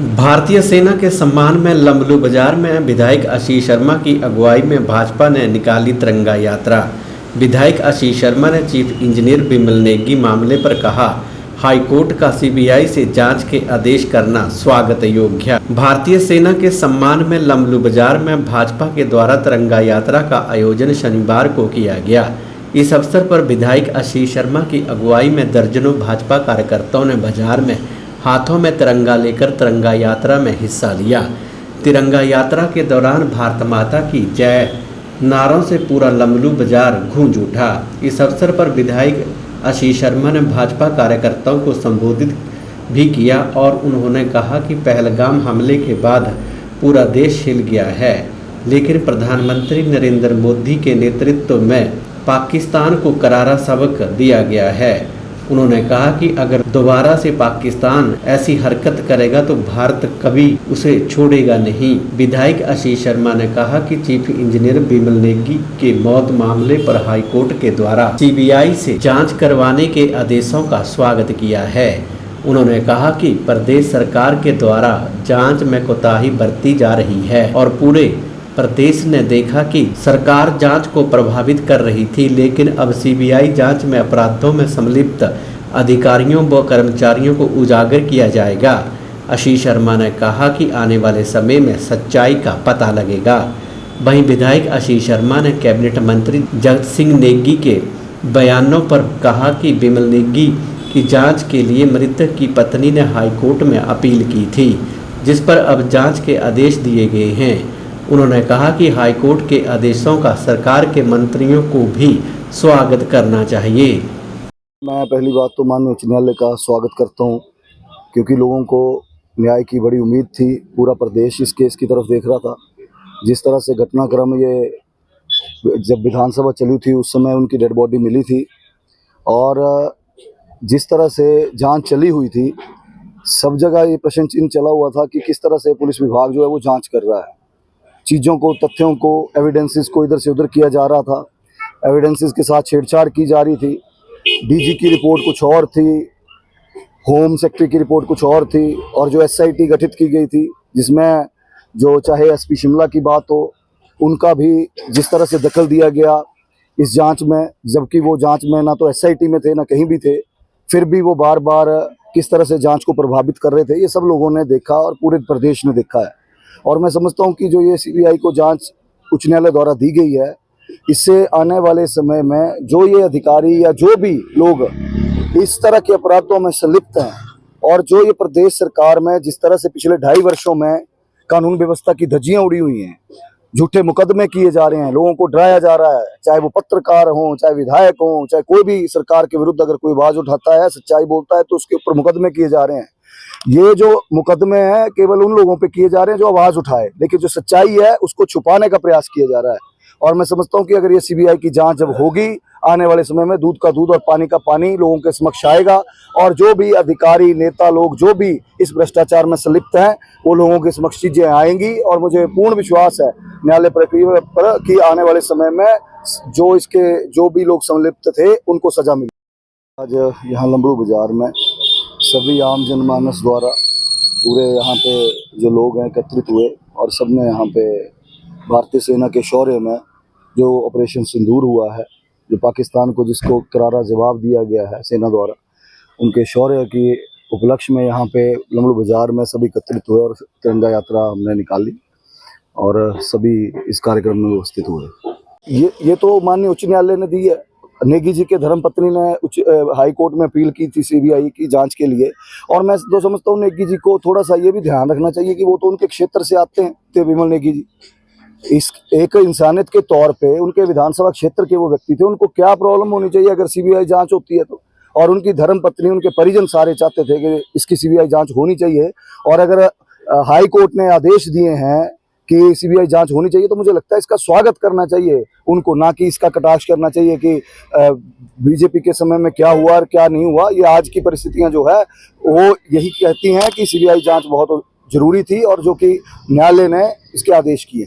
भारतीय सेना के सम्मान में लंबलू बाजार में विधायक आशीष शर्मा की अगुवाई में भाजपा ने निकाली तिरंगा यात्रा। विधायक आशीष शर्मा ने चीफ इंजीनियर बिमल नेगी मामले पर कहा, हाईकोर्ट का सीबीआई से जांच के आदेश करना स्वागत योग्य। भारतीय सेना के सम्मान में लंबलू बाजार में भाजपा के द्वारा तिरंगा यात्रा का आयोजन शनिवार को किया गया। इस अवसर पर विधायक आशीष शर्मा की अगुवाई में दर्जनों भाजपा कार्यकर्ताओं ने बाजार में हाथों में तिरंगा लेकर तिरंगा यात्रा में हिस्सा लिया। तिरंगा यात्रा के दौरान भारत माता की जय नारों से पूरा लंबलू बाजार गूंज उठा। इस अवसर पर विधायक आशीष शर्मा ने भाजपा कार्यकर्ताओं को संबोधित भी किया और उन्होंने कहा कि पहलगाम हमले के बाद पूरा देश हिल गया है, लेकिन प्रधानमंत्री नरेंद्र मोदी के नेतृत्व में पाकिस्तान को करारा सबक दिया गया है। उन्होंने कहा कि अगर दोबारा से पाकिस्तान ऐसी हरकत करेगा तो भारत कभी उसे छोड़ेगा नहीं। विधायक आशीष शर्मा ने कहा कि चीफ इंजीनियर बिमल नेगी के मौत मामले पर हाईकोर्ट के द्वारा सीबीआई से जांच करवाने के आदेशों का स्वागत किया है। उन्होंने कहा कि प्रदेश सरकार के द्वारा जांच में कोताही बरती जा रही है और पूरे प्रदेश ने देखा कि सरकार जांच को प्रभावित कर रही थी, लेकिन अब सीबीआई जांच में अपराधों में संलिप्त अधिकारियों व कर्मचारियों को उजागर किया जाएगा। आशीष शर्मा ने कहा कि आने वाले समय में सच्चाई का पता लगेगा। वहीं विधायक आशीष शर्मा ने कैबिनेट मंत्री जगत सिंह नेगी के बयानों पर कहा कि बिमल नेगी की जाँच के लिए मृतक की पत्नी ने हाईकोर्ट में अपील की थी, जिस पर अब जाँच के आदेश दिए गए हैं। उन्होंने कहा कि हाईकोर्ट के आदेशों का सरकार के मंत्रियों को भी स्वागत करना चाहिए। मैं पहली बात तो माननीय उच्च न्यायालय का स्वागत करता हूं, क्योंकि लोगों को न्याय की बड़ी उम्मीद थी। पूरा प्रदेश इस केस की तरफ देख रहा था। जिस तरह से घटनाक्रम ये जब विधानसभा चली थी उस समय उनकी डेड बॉडी मिली थी और जिस तरह से जांच चली हुई थी, सब जगह ये प्रश्न चिन्ह चला हुआ था कि किस तरह से पुलिस विभाग जो है वो जाँच कर रहा है। चीज़ों को, तथ्यों को, एविडेंसेस को इधर से उधर किया जा रहा था। एविडेंसेस के साथ छेड़छाड़ की जा रही थी। डीजी की रिपोर्ट कुछ और थी, होम सेक्रेटरी की रिपोर्ट कुछ और थी और जो एसआईटी गठित की गई थी जिसमें जो चाहे एसपी शिमला की बात हो, उनका भी जिस तरह से दखल दिया गया इस जांच में, जबकि वो जांच में ना तो एसआईटी में थे ना कहीं भी थे, फिर भी वो बार बार किस तरह से जांच को प्रभावित कर रहे थे, ये सब लोगों ने देखा और पूरे प्रदेश ने देखा है। और मैं समझता हूं कि जो ये सीबीआई को जांच उच्च न्यायालय द्वारा दी गई है, इससे आने वाले समय में जो ये अधिकारी या जो भी लोग इस तरह के अपराधों में संलिप्त हैं और जो ये प्रदेश सरकार में जिस तरह से पिछले 2.5 वर्षों में कानून व्यवस्था की धज्जियां उड़ी हुई हैं, झूठे मुकदमे किए जा रहे हैं, लोगों को डराया जा रहा है, चाहे वो पत्रकार हों, चाहे विधायक हों, चाहे कोई भी सरकार के विरुद्ध अगर कोई आवाज उठाता है, सच्चाई बोलता है, तो उसके ऊपर मुकदमे किए जा रहे हैं। ये जो मुकदमे हैं केवल उन लोगों पे किए जा रहे हैं जो आवाज उठाए, लेकिन जो सच्चाई है उसको छुपाने का प्रयास किया जा रहा है। और मैं समझता हूं कि अगर ये सीबीआई की जांच जब होगी, आने वाले समय में दूध का दूध और पानी का पानी लोगों के समक्ष आएगा और जो भी अधिकारी, नेता लोग जो भी इस भ्रष्टाचार में संलिप्त हैं, वो लोगों के समक्ष चीजें आएंगी और मुझे पूर्ण विश्वास है न्यायालय प्रक्रिया पर कि आने वाले समय में जो भी लोग संलिप्त थे उनको सजा मिलेगी। आज यहाँ लंबलू बाजार में सभी आम जनमानस द्वारा पूरे यहाँ पे जो लोग हैं एकत्रित हुए और सबने यहाँ पे भारतीय सेना के शौर्य में जो ऑपरेशन सिंदूर हुआ है, जो पाकिस्तान को जिसको करारा जवाब दिया गया है सेना द्वारा, उनके शौर्य की उपलक्ष्य में यहाँ पे लंबलू बाजार में सभी एकत्रित हुए और तिरंगा यात्रा हमने निकाली और सभी इस कार्यक्रम में उपस्थित हुए। ये तो माननीय उच्च न्यायालय ने दी है। नेगी जी के धर्मपत्नी ने हाई कोर्ट में अपील की थी सीबीआई की जांच के लिए, और मैं तो समझता हूँ नेगी जी को थोड़ा सा ये भी ध्यान रखना चाहिए कि वो तो उनके क्षेत्र से आते हैं। विमल नेगी जी इस एक इंसानियत के तौर पे उनके विधानसभा क्षेत्र के वो व्यक्ति थे, उनको क्या प्रॉब्लम होनी चाहिए अगर सीबीआई जांच होती है तो। और उनकी धर्मपत्नी, उनके परिजन सारे चाहते थे कि इसकी सीबीआई जाँच होनी चाहिए, और अगर हाई कोर्ट ने आदेश दिए हैं कि सीबीआई जांच होनी चाहिए तो मुझे लगता है इसका स्वागत करना चाहिए उनको, ना कि इसका कटाक्ष करना चाहिए कि बीजेपी के समय में क्या हुआ और क्या नहीं हुआ। ये आज की परिस्थितियां जो है वो यही कहती हैं कि सीबीआई जांच बहुत जरूरी थी और जो कि न्यायालय ने इसके आदेश किए।